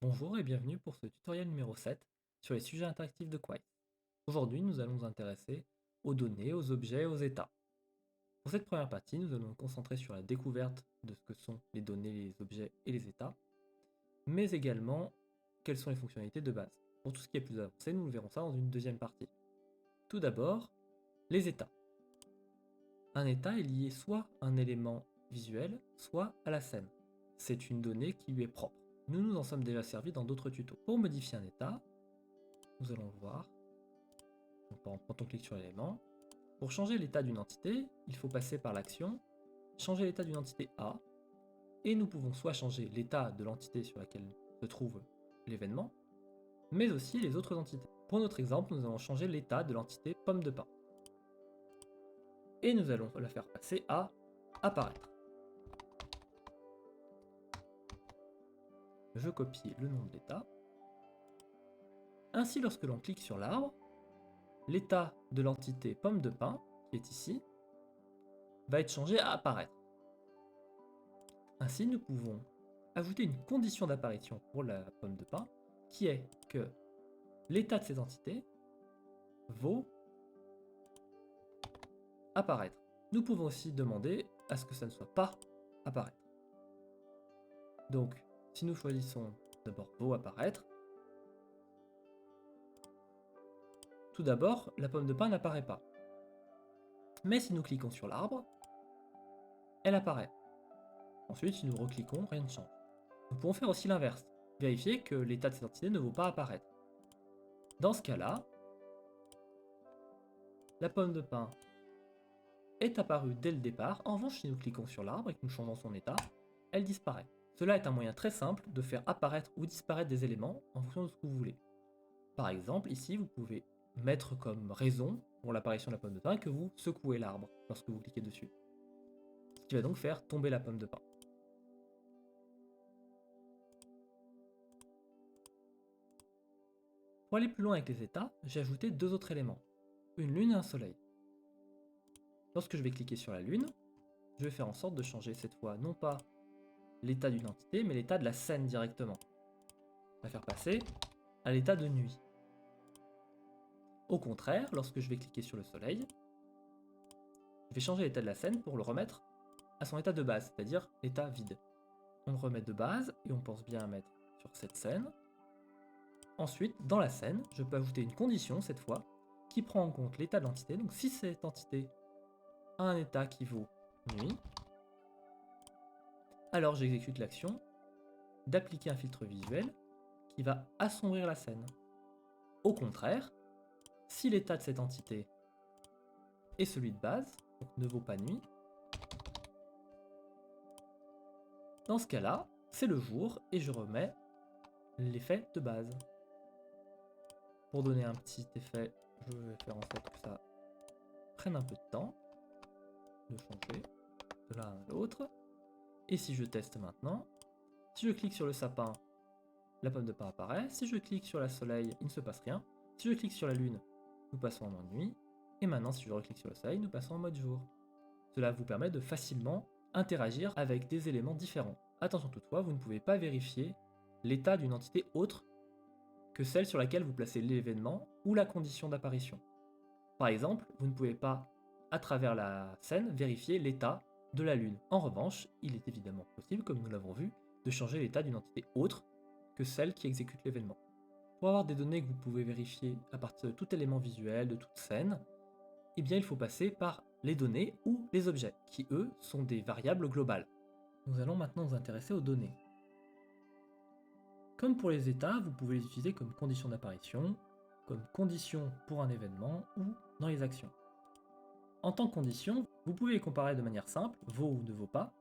Bonjour et bienvenue pour ce tutoriel numéro 7 sur les sujets interactifs de Quite. Aujourd'hui, nous allons nous intéresser aux données, aux objets, aux états. Pour cette première partie, nous allons nous concentrer sur la découverte de ce que sont les données, les objets et les états, mais également quelles sont les fonctionnalités de base. Pour tout ce qui est plus avancé, nous verrons ça dans une deuxième partie. Tout d'abord, les états. Un état est lié soit à un élément visuel, soit à la scène. C'est une donnée qui lui est propre. Nous nous en sommes déjà servis dans d'autres tutos. Pour modifier un état, nous allons le voir. Donc, quand on clique sur l'élément, pour changer l'état d'une entité, il faut passer par l'action changer l'état d'une entité A, et nous pouvons soit changer l'état de l'entité sur laquelle se trouve l'événement, mais aussi les autres entités. Pour notre exemple, nous allons changer l'état de l'entité pomme de pain. Et nous allons la faire passer à apparaître. Je copie le nom de l'état. Ainsi, lorsque l'on clique sur l'arbre, l'état de l'entité pomme de pain, qui est ici, va être changé à apparaître. Ainsi, nous pouvons ajouter une condition d'apparition pour la pomme de pain, qui est que l'état de cette entité vaut apparaître. Nous pouvons aussi demander à ce que ça ne soit pas apparaître. Donc, si nous choisissons d'abord vaut apparaître, tout d'abord, la pomme de pain n'apparaît pas. Mais si nous cliquons sur l'arbre, elle apparaît. Ensuite, si nous recliquons, rien ne change. Nous pouvons faire aussi l'inverse, vérifier que l'état de cette entité ne vaut pas apparaître. Dans ce cas-là, la pomme de pain est apparue dès le départ. En revanche, si nous cliquons sur l'arbre et que nous changeons son état, elle disparaît. Cela est un moyen très simple de faire apparaître ou disparaître des éléments en fonction de ce que vous voulez. Par exemple, ici, vous pouvez mettre comme raison pour l'apparition de la pomme de pain que vous secouez l'arbre lorsque vous cliquez dessus. Ce qui va donc faire tomber la pomme de pain. Pour aller plus loin avec les états, j'ai ajouté deux autres éléments, une lune et un soleil. Lorsque je vais cliquer sur la lune, je vais faire en sorte de changer cette fois non pas l'état d'une entité, mais l'état de la scène directement. On va faire passer à l'état de nuit. Au contraire, lorsque je vais cliquer sur le soleil, je vais changer l'état de la scène pour le remettre à son état de base, c'est-à-dire l'état vide. On le remet de base et on pense bien à mettre sur cette scène. Ensuite, dans la scène, je peux ajouter une condition cette fois qui prend en compte l'état de l'entité. Donc si cette entité a un état qui vaut nuit, alors j'exécute l'action d'appliquer un filtre visuel qui va assombrir la scène. Au contraire, si l'état de cette entité est celui de base, donc ne vaut pas nuit, dans ce cas-là, c'est le jour et je remets l'effet de base. Pour donner un petit effet, je vais faire en sorte que ça prenne un peu de temps de changer de l'un à l'autre. Et si je teste maintenant, si je clique sur le sapin, la pomme de pain apparaît. Si je clique sur le soleil, il ne se passe rien. Si je clique sur la lune, nous passons en mode nuit. Et maintenant, si je reclique sur le soleil, nous passons en mode jour. Cela vous permet de facilement interagir avec des éléments différents. Attention toutefois, vous ne pouvez pas vérifier l'état d'une entité autre que celle sur laquelle vous placez l'événement ou la condition d'apparition. Par exemple, vous ne pouvez pas, à travers la scène, vérifier l'état de la Lune. En revanche, il est évidemment possible, comme nous l'avons vu, de changer l'état d'une entité autre que celle qui exécute l'événement. Pour avoir des données que vous pouvez vérifier à partir de tout élément visuel, de toute scène, eh bien il faut passer par les données ou les objets, qui eux sont des variables globales. Nous allons maintenant nous intéresser aux données. Comme pour les états, vous pouvez les utiliser comme condition d'apparition, comme condition pour un événement ou dans les actions. En tant que condition, vous pouvez les comparer de manière simple, vaut ou ne vaut pas,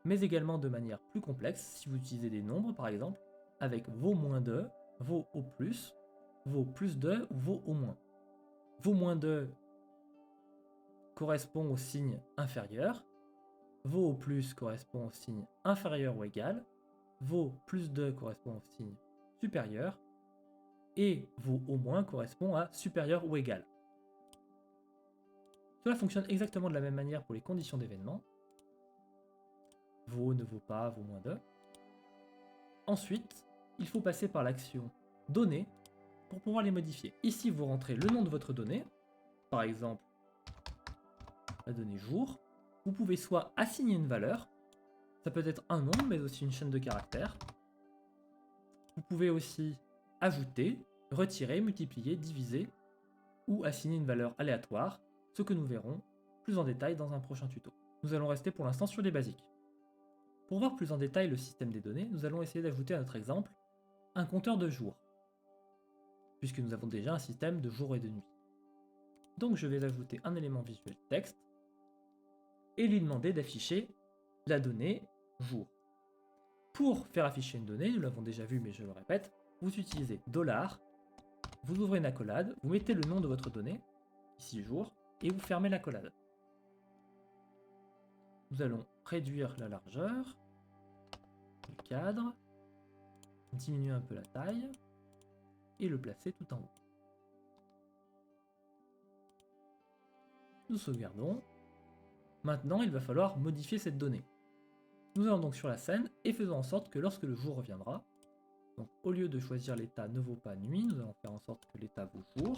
mais également de manière plus complexe si vous utilisez des nombres par exemple, avec vaut moins de, vaut au plus de ou vaut au moins. Vaut moins de correspond au signe inférieur, vaut au plus correspond au signe inférieur ou égal, vaut plus de correspond au signe supérieur, et vaut au moins correspond à supérieur ou égal. Cela fonctionne exactement de la même manière pour les conditions d'événement. Vaut, ne vaut pas, vaut moins de. Ensuite, il faut passer par l'action données pour pouvoir les modifier. Ici, vous rentrez le nom de votre donnée, par exemple la donnée jour. Vous pouvez soit assigner une valeur, ça peut être un nombre, mais aussi une chaîne de caractères. Vous pouvez aussi ajouter, retirer, multiplier, diviser, ou assigner une valeur aléatoire, ce que nous verrons plus en détail dans un prochain tuto. Nous allons rester pour l'instant sur les basiques. Pour voir plus en détail le système des données, nous allons essayer d'ajouter à notre exemple un compteur de jours, puisque nous avons déjà un système de jour et de nuit. Donc je vais ajouter un élément visuel texte et lui demander d'afficher la donnée jour. Pour faire afficher une donnée, nous l'avons déjà vu mais je le répète, vous utilisez $, vous ouvrez une accolade, vous mettez le nom de votre donnée, ici jour, et vous fermez l'accolade. Nous allons réduire la largeur, le cadre, diminuer un peu la taille, et le placer tout en haut. Nous sauvegardons. Maintenant, il va falloir modifier cette donnée. Nous allons donc sur la scène et faisons en sorte que lorsque le jour reviendra, donc au lieu de choisir l'état ne vaut pas nuit, nous allons faire en sorte que l'état vaut jour.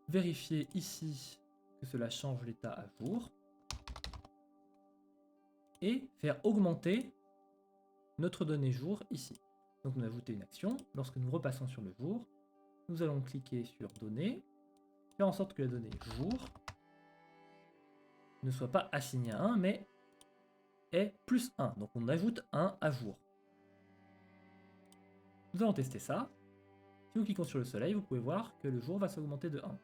Vérifier ici que cela change l'état à jour. Et faire augmenter notre donnée jour ici. Donc nous ajoutons une action. Lorsque nous repassons sur le jour, nous allons cliquer sur données, faire en sorte que la donnée jour ne soit pas assignée à 1, mais est plus 1. Donc on ajoute 1 à jour. Nous allons tester ça. Si nous cliquons sur le soleil, vous pouvez voir que le jour va s'augmenter de 1.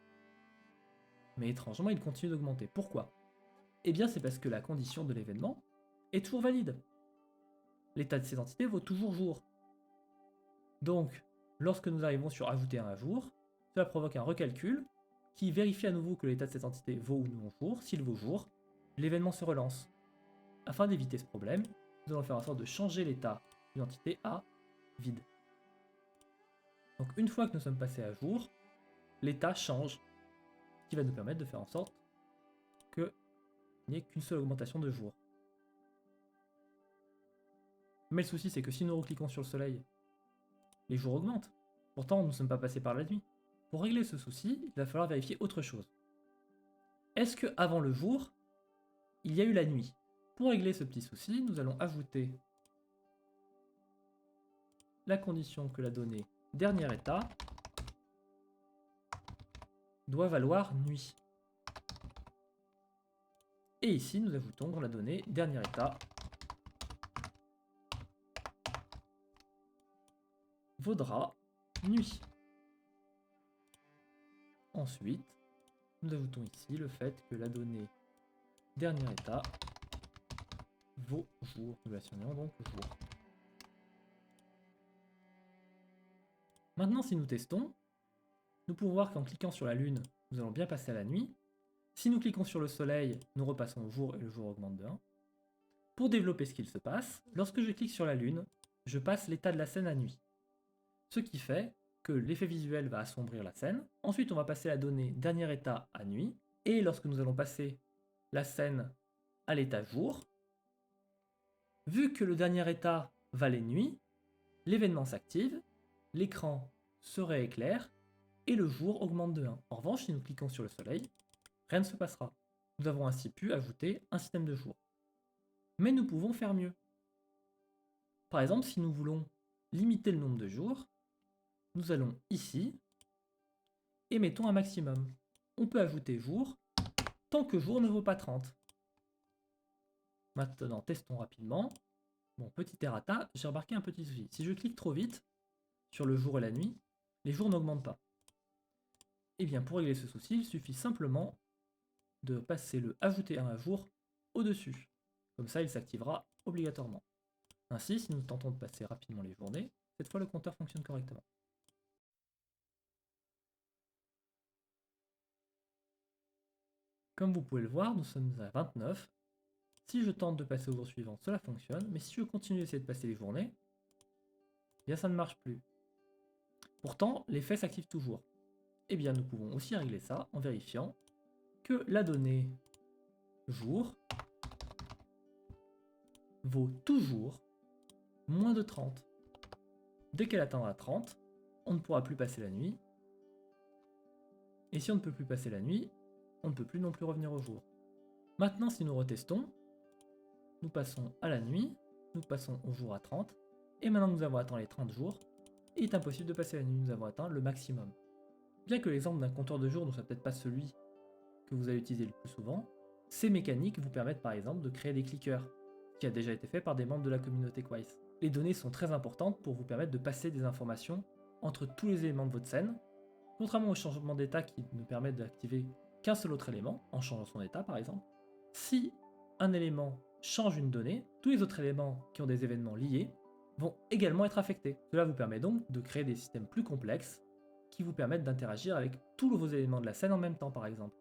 Mais étrangement, il continue d'augmenter. Pourquoi? Eh bien, c'est parce que la condition de l'événement est toujours valide. L'état de ces entités vaut toujours jour. Donc, lorsque nous arrivons sur ajouter 1 à jour, cela provoque un recalcul qui vérifie à nouveau que l'état de cette entité vaut ou non jour. S'il vaut jour, l'événement se relance. Afin d'éviter ce problème, nous allons faire en sorte de changer l'état d'une entité à vide. Donc une fois que nous sommes passés à jour, l'état change, ce qui va nous permettre de faire en sorte qu'il n'y ait qu'une seule augmentation de jour. Mais le souci c'est que si nous recliquons sur le soleil, les jours augmentent. Pourtant nous ne sommes pas passés par la nuit. Pour régler ce souci, il va falloir vérifier autre chose. Est-ce que avant le jour, il y a eu la nuit? Pour régler ce petit souci, nous allons ajouter la condition que la donnée dernier état doit valoir nuit. Et ici, nous ajoutons la donnée dernier état vaudra nuit. Ensuite, nous ajoutons ici le fait que la donnée dernier état vaut jour. Nous l'assignons donc jour. Maintenant, si nous testons, nous pouvons voir qu'en cliquant sur la lune, nous allons bien passer à la nuit. Si nous cliquons sur le soleil, nous repassons au jour et le jour augmente de 1. Pour développer ce qu'il se passe, lorsque je clique sur la lune, je passe l'état de la scène à nuit. Ce qui fait que l'effet visuel va assombrir la scène. Ensuite, on va passer la donnée dernier état à nuit. Et lorsque nous allons passer la scène à l'état jour, vu que le dernier état valait nuit, l'événement s'active, l'écran se rééclaire et le jour augmente de 1. En revanche, si nous cliquons sur le soleil, rien ne se passera. Nous avons ainsi pu ajouter un système de jour. Mais nous pouvons faire mieux. Par exemple, si nous voulons limiter le nombre de jours, nous allons ici et mettons un maximum. On peut ajouter jour tant que jour ne vaut pas 30. Maintenant, testons rapidement. Bon, petit errata, j'ai remarqué un petit souci. Si je clique trop vite sur le jour et la nuit, les jours n'augmentent pas. Et bien, pour régler ce souci, il suffit simplement de passer le ajouter 1 à jour au-dessus. Comme ça, il s'activera obligatoirement. Ainsi, si nous tentons de passer rapidement les journées, cette fois le compteur fonctionne correctement. Comme vous pouvez le voir, nous sommes à 29. Si je tente de passer au jour suivant, cela fonctionne, mais si je continue d'essayer de passer les journées, bien ça ne marche plus. Pourtant, l'effet s'active toujours. Eh bien, nous pouvons aussi régler ça en vérifiant que la donnée jour vaut toujours moins de 30. Dès qu'elle atteindra 30, on ne pourra plus passer la nuit. Et si on ne peut plus passer la nuit, on ne peut plus non plus revenir au jour. Maintenant, si nous retestons, nous passons à la nuit, nous passons au jour à 30, et maintenant que nous avons atteint les 30 jours, il est impossible de passer la nuit, nous avons atteint le maximum. Bien que l'exemple d'un compteur de jour ne soit peut-être pas celui que vous allez utiliser le plus souvent, ces mécaniques vous permettent par exemple de créer des clickers, ce qui a déjà été fait par des membres de la communauté Quais. Les données sont très importantes pour vous permettre de passer des informations entre tous les éléments de votre scène, contrairement au changement d'état qui ne permet d'activer qu'un seul autre élément, en changeant son état par exemple. Si un élément change une donnée, tous les autres éléments qui ont des événements liés vont également être affectés. Cela vous permet donc de créer des systèmes plus complexes qui vous permettent d'interagir avec tous vos éléments de la scène en même temps par exemple.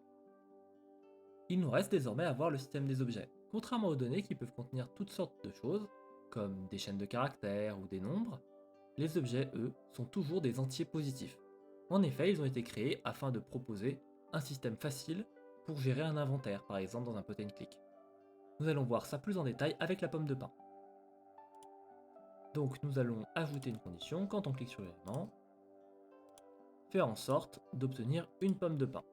Il nous reste désormais à voir le système des objets. Contrairement aux données qui peuvent contenir toutes sortes de choses, comme des chaînes de caractères ou des nombres, les objets, eux, sont toujours des entiers positifs. En effet, ils ont été créés afin de proposer un système facile pour gérer un inventaire, par exemple dans un point and click. Nous allons voir ça plus en détail avec la pomme de pin. Donc nous allons ajouter une condition quand on clique sur l'élément, faire en sorte d'obtenir une pomme de pin.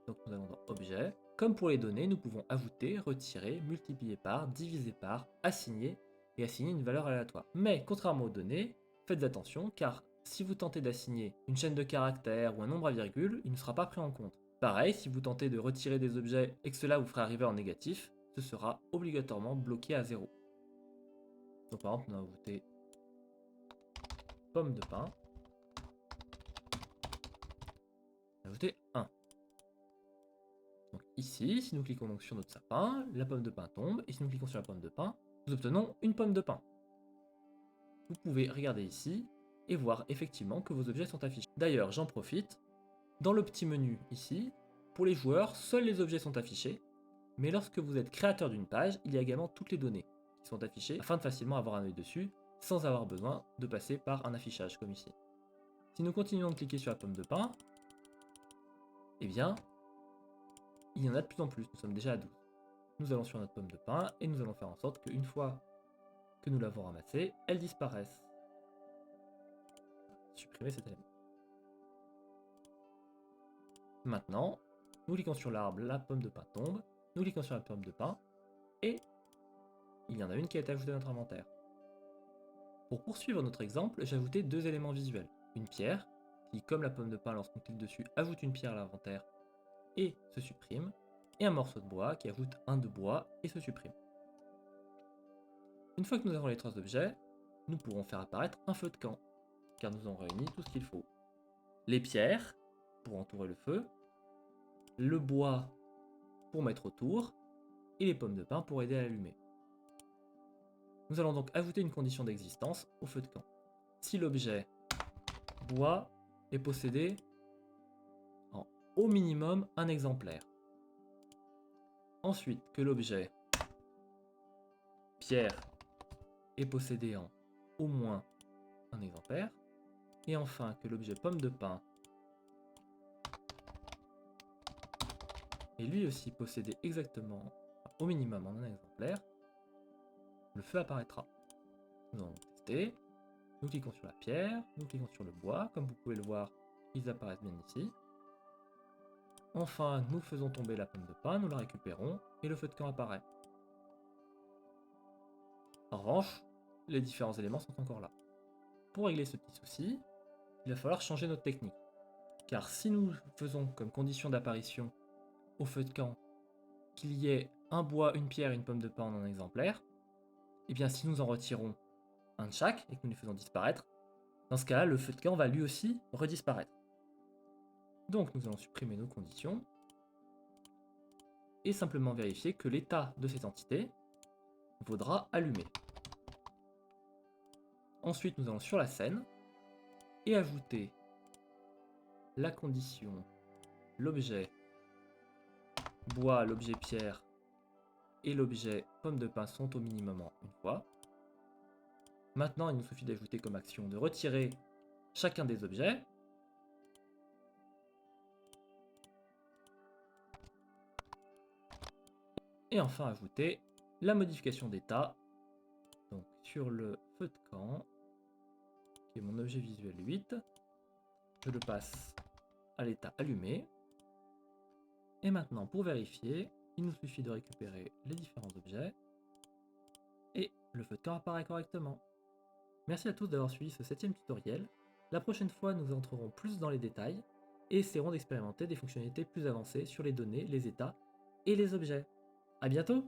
Donc nous allons dans Objet. Comme pour les données, nous pouvons ajouter, retirer, multiplier par, diviser par, assigner et assigner une valeur aléatoire. Mais contrairement aux données, faites attention car si vous tentez d'assigner une chaîne de caractères ou un nombre à virgule, il ne sera pas pris en compte. Pareil, si vous tentez de retirer des objets et que cela vous fera arriver en négatif, ce sera obligatoirement bloqué à 0. Donc par exemple, on a ajouté pomme de pin, on a ajouté 1. Donc ici, si nous cliquons donc sur notre sapin, la pomme de pin tombe, et si nous cliquons sur la pomme de pin, nous obtenons une pomme de pin. Vous pouvez regarder ici et voir effectivement que vos objets sont affichés. D'ailleurs, j'en profite, dans le petit menu ici, pour les joueurs, seuls les objets sont affichés, mais lorsque vous êtes créateur d'une page, il y a également toutes les données qui sont affichées afin de facilement avoir un œil dessus, sans avoir besoin de passer par un affichage comme ici. Si nous continuons de cliquer sur la pomme de pin, eh bien, il y en a de plus en plus, nous sommes déjà à 12. Nous allons sur notre pomme de pin et nous allons faire en sorte qu'une fois que nous l'avons ramassée, elle disparaisse. Supprimer cet élément. Maintenant, nous cliquons sur l'arbre, la pomme de pin tombe, nous cliquons sur la pomme de pin, et il y en a une qui a été ajoutée à notre inventaire. Pour poursuivre notre exemple, j'ai ajouté deux éléments visuels. Une pierre, qui comme la pomme de pin lorsqu'on clique dessus, ajoute une pierre à l'inventaire et se supprime, et un morceau de bois qui ajoute un de bois et se supprime. Une fois que nous avons les traces d'objets, nous pourrons faire apparaître un feu de camp, car nous avons réuni tout ce qu'il faut. Les pierres, pour entourer le feu, le bois pour mettre autour, et les pommes de pin pour aider à l'allumer. Nous allons donc ajouter une condition d'existence au feu de camp. Si l'objet bois est possédé en au minimum un exemplaire. Ensuite, que l'objet pierre est possédé en au moins un exemplaire. Et enfin, que l'objet pomme de pin est lui aussi possédé exactement au minimum en un exemplaire, le feu apparaîtra. Nous allons tester. Nous cliquons sur la pierre, nous cliquons sur le bois. Comme vous pouvez le voir, ils apparaissent bien ici. Enfin, nous faisons tomber la pomme de pin, nous la récupérons et le feu de camp apparaît. En revanche, les différents éléments sont encore là. Pour régler ce petit souci, il va falloir changer notre technique. Car si nous faisons comme condition d'apparition au feu de camp qu'il y ait un bois, une pierre et une pomme de pin en un exemplaire, et bien si nous en retirons un de chaque et que nous les faisons disparaître, dans ce cas-là, le feu de camp va lui aussi redisparaître. Donc nous allons supprimer nos conditions et simplement vérifier que l'état de cette entité vaudra allumé. Ensuite, nous allons sur la scène et ajouter la condition l'objet bois, l'objet pierre et l'objet pomme de pin sont au minimum en une fois. Maintenant, il nous suffit d'ajouter comme action de retirer chacun des objets. Et enfin ajouter la modification d'état. Donc sur le feu de camp, qui est mon objet visuel 8. Je le passe à l'état allumé. Et maintenant, pour vérifier, il nous suffit de récupérer les différents objets. Et le feu de camp apparaît correctement. Merci à tous d'avoir suivi ce 7e tutoriel. La prochaine fois, nous entrerons plus dans les détails et essaierons d'expérimenter des fonctionnalités plus avancées sur les données, les états et les objets. A bientôt!